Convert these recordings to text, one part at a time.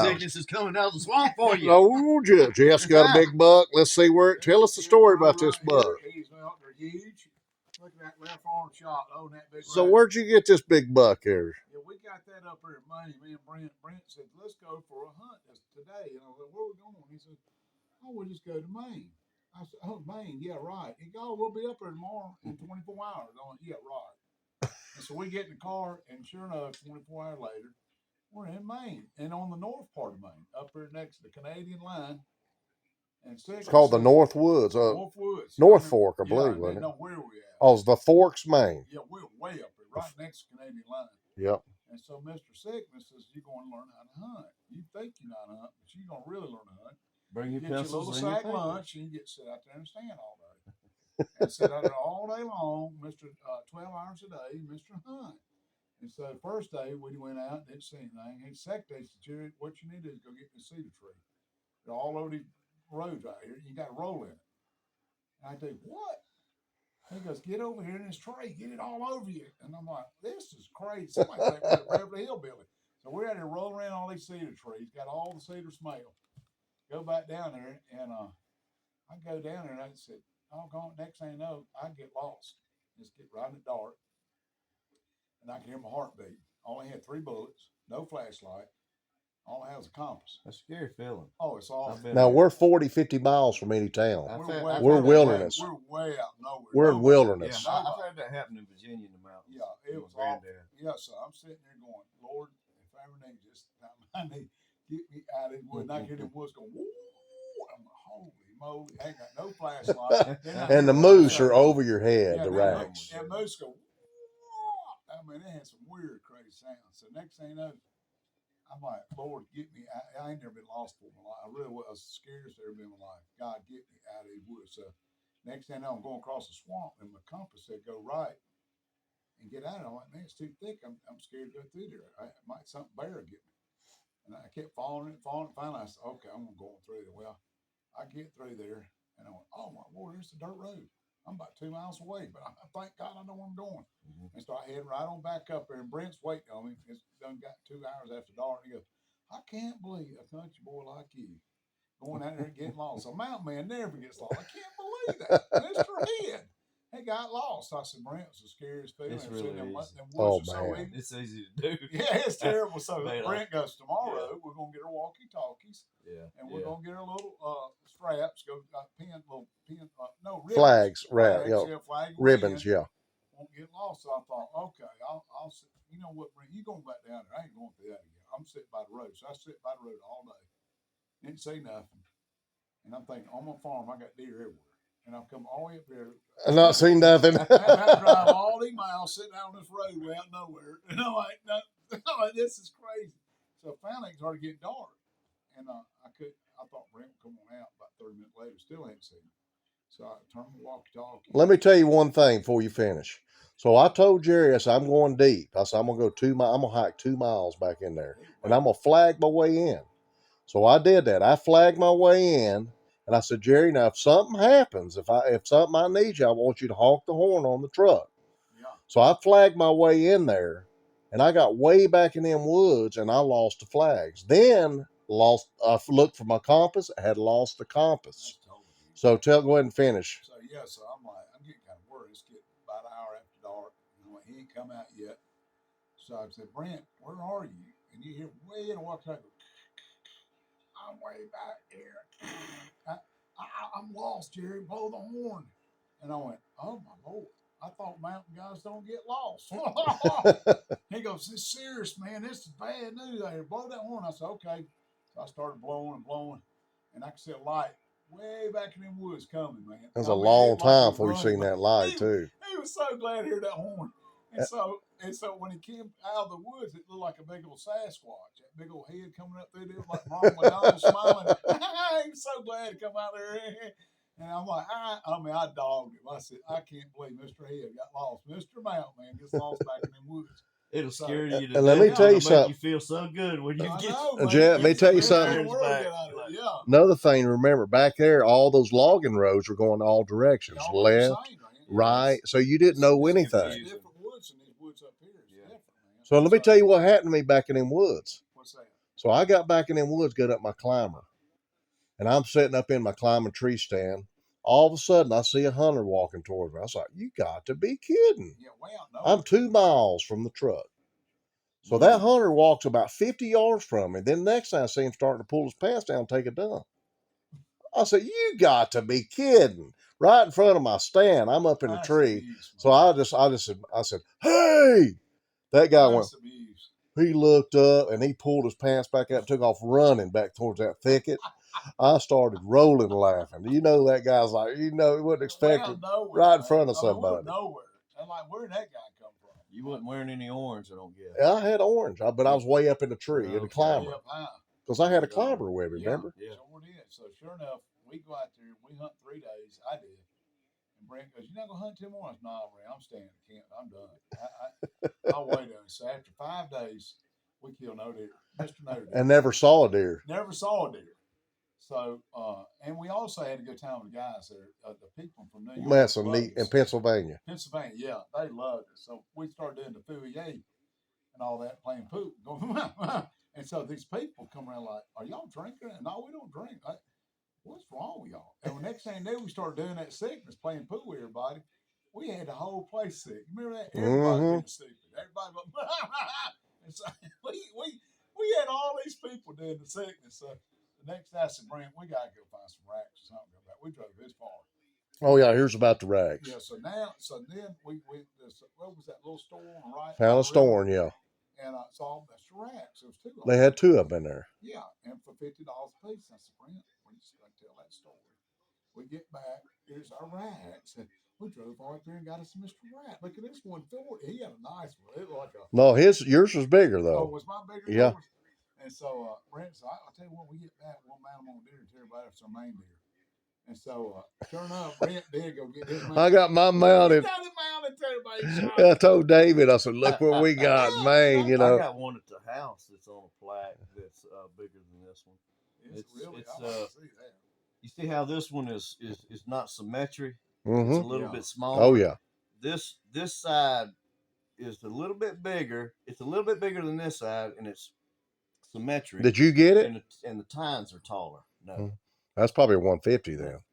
Sickness is coming out of the swamp for you. Oh, Jeff's got a big buck. Let's see where. Tell us the story about this buck. He's out there huge. Look at that left arm shot. Oh, that big. So where'd you get this big buck here? Yeah, we got that up here at Maine. Me and Brant. Brant said, "Let's go for a hunt today." And I was like, "Where are we going?" He said, "Oh, we'll just go to Maine." I said, "Oh, Maine, yeah, right." He goes, "Oh, we'll be up there tomorrow in 24 hours." I went, "Yeah, right." And so we get in the car, and sure enough, 24 hours later, we're in Maine, and on the north part of Maine, up there next to the Canadian line. And it's called the North Woods. North Woods. North Fork, I believe, wasn't it? No, where we at? Oh, it's the Forks, Maine. Yeah, we're way up there, right next to the Canadian line. Yep. And so Mr. Sickness says, "You're going to learn how to hunt. You think you know how to hunt, but you're going to really learn to hunt. Bring your get your little pencils sack lunch, and you get to sit out there and stand all day." And sit out there all day long, Mr. 12 hours a day, Mr. Hunt. And so the first day we went out, didn't see anything. And the second day, he said, "Jerry, what you need to do is go get the cedar tree. They're all over these roads right here. You got to roll in it." And I do, "What?" He goes, "Get over here in this tray, get it all over you." And I'm like, "This is crazy. Somebody think we're a Beverly Hillbilly." So we're out here rolling around all these cedar trees, got all the cedar smell. Go back down there, and I go down there, and I said, "Oh, God, next thing I know, I get lost. Just get right in the dark. And I can hear my heartbeat. I only had 3 bullets, no flashlight. All I had was a compass." That's a scary feeling. Oh, it's awful. Now, we're 40, 50 miles from any town. We're wilderness. We're way out nowhere. We're in wilderness. Yeah, I've had that happen in Virginia in the mountains. Yeah, it was awful. Yeah, so I'm sitting there going, "Lord, if I ever need this, I need get me out of the woods." And I hear the woods go, "Woo!" I'm like, "Holy moly, I ain't got no flashlight." And the moose are over your head, the racks. And moose go, "Woo!" I mean, they had some weird, crazy sounds. So next thing you know, I'm like, "Lord, get me." I ain't never been lost for my life. I really was the scariest I've ever been in my life. God, get me out of these woods. So next thing I know, I'm going across the swamp, and my compass said go right and get out of it. I'm like, "Man, it's too thick. I'm scared to go through there. Might something bear get me." And I kept falling. Finally, I said, "Okay, I'm going through there." Well, I get through there, and I went, "Oh my Lord, there's the dirt road. I'm about 2 miles away, but I thank God I know where I'm going." And so I head right on back up there, and Brent's waiting on me. It's done got 2 hours after dark. And he goes, "I can't believe a country boy like you going out there and getting lost. A mountain man never gets lost. I can't believe that. Mr. Head, he got lost." I said, "Brent, it's the scariest feeling." It's really them is. woods are so easy. It's easy to do. Yeah, it's terrible. So Brent goes, "Tomorrow we're gonna get our walkie-talkies, and we're gonna get our little straps, go ribbons. Flags, ribbons, yeah. Won't get lost." So I thought, okay, I'll sit. You know what, Brent? You going back down there? I ain't going through that again. I'm sitting by the road, so I sit by the road all day. Didn't see nothing, and I'm thinking, on my farm, I got deer everywhere, and I've come all the way up here. I've not seen nothing. I drive all these miles sitting out on this roadway out nowhere, and I'm like, "No, this is crazy." So finally, it started getting dark, and I thought Brent would come on out. About 30 minutes later, still ain't seen him. So I turned my walkie-talkie. Let me tell you one thing before you finish. So I told Jerry, I said, "I'm going deep." I said, "I'm going to go 2 miles. I'm going to hike 2 miles back in there, and I'm going to flag my way in." So I did that. I flagged my way in, and I said, "Jerry, now if something happens, if something I need you, I want you to honk the horn on the truck." Yeah. So I flagged my way in there, and I got way back in them woods, and I lost the flags. Then I looked for my compass. I had lost the compass. So go ahead and finish. So I'm getting kind of worried. It's getting about an hour after dark. He ain't come out yet. So I said, "Brent, where are you?" And you hear way in the walkie-talkie, "I'm way back here. I'm lost, Jerry. Blow the horn." And I went, "Oh my Lord. I thought mountain guys don't get lost." He goes, "This is serious, man. This is bad news out here. Blow that horn." I said, "Okay." So I started blowing, and I could see a light way back in them woods coming, man. It was a long time before you seen that light, too. He was so glad to hear that horn. And so when he came out of the woods, it looked like a big old Sasquatch. That big old head coming up through there like Ronald McDonald smiling. He was so glad to come out there. And I'm like, I dogged him. I said, "I can't believe Mr. Head got lost. Mr. Mountain Man gets lost back in them woods." It'll scare you to and let me tell you something. You feel so good when you get. Let me tell you something. Another thing to remember, back there, all those logging roads were going all directions, left, right. So you didn't know anything. Different woods in these woods up here. So let me tell you what happened to me back in them woods. What's that? So I got back in them woods, got up my climber, and I'm sitting up in my climbing tree stand. All of a sudden, I see a hunter walking towards me. I was like, "You got to be kidding!" Yeah, way out I'm nowhere. 2 miles from the truck. So that hunter walks about 50 yards from me. Then next time I see him starting to pull his pants down and take a dump. I said, "You got to be kidding!" Right in front of my stand. I'm up in the That's tree. abuse, So man. I said, "Hey!" That guy went, That's abuse. he looked up and he pulled his pants back up, took off running back towards that thicket. I started rolling laughing. You know, that guy's like, he wasn't expecting right in front of somebody. Nowhere. And like, where'd that guy come from? You wasn't wearing any orange, I don't guess. Yeah, I had orange, but I was way up in the tree in the Okay. climber Way up high. because I had a climber with me, Yeah, remember? Yeah. sure did. So sure enough, we go out there, we hunt 3 days. I did. And Brent goes, "You're not gonna hunt 2 more?" I said, "No, Brent, I'm staying at camp. I'm done. I'll wait on it." So after 5 days, we killed no deer. Mr. No deer. And never saw a deer. Never saw a deer. So and we also had a good time with the guys there. The people from New York. That's some loved neat in us. Pennsylvania. Pennsylvania, yeah, they loved it. So we started doing the fouillé and all that, playing pool, going, and so these people come around like, "Are y'all drinking?" And no, we don't drink. What's wrong with y'all? And the next thing they knew, we started doing that sickness, playing pool with everybody. We had the whole place sick. You remember that? Everybody being stupid. Everybody, and so we had all these people doing the sickness. So the next day I said, "Brent, we gotta go find some racks or something." We drove this far. Oh, yeah, here's about the rags. Yeah, so then we what was that little store on the right? Found a store, yeah. And saw that's the racks. There was 2 of them. They had 2 of them in there. Yeah, and for $50 a piece. I said, "Brent, we just gotta tell that story." We get back, here's our racks. And we drove all up there and got us a Mr. Rat. Look at this 140. He had a nice one. It was like a No, yours was bigger though. was mine bigger? Yeah. Yours? And so Brent said, "I'll tell you what, we get back, we'll mount them on deer and tell everybody it's our main deer." And so, sure enough, Brent did go get his mount. I got my mounted. He got it mounted to everybody. I told David, I said, "Look what we got, man." You know, I got one at the house that's on a plaque that's bigger than this one. It's really, it's, I like to see that. You see how this one is not symmetric? Mm-hmm. It's a little bit smaller. Oh yeah. This side is a little bit bigger. It's a little bit bigger than this side, and it's symmetric. Did you get it? And the tines are taller. No. Mm-hmm. That's probably a 150 then.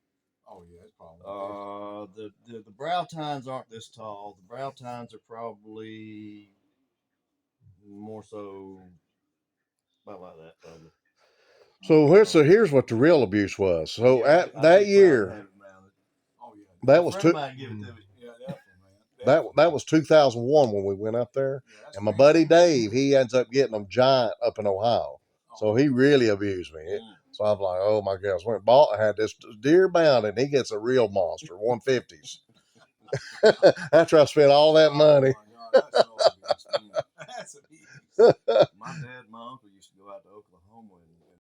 Oh yeah, it's probably. The brow tines aren't this tall. The brow tines are probably more so about like that, probably. So here's what the real abuse was. So at that year, that was Yeah, definitely, man. That was 2001 when we went up there, and my buddy Dave, he ends up getting them giant up in Ohio. So he really abused me. So I'm like, oh my gosh, went bought. I had this deer bound, and he gets a real monster, 150s. After I spent all that money. Oh my God,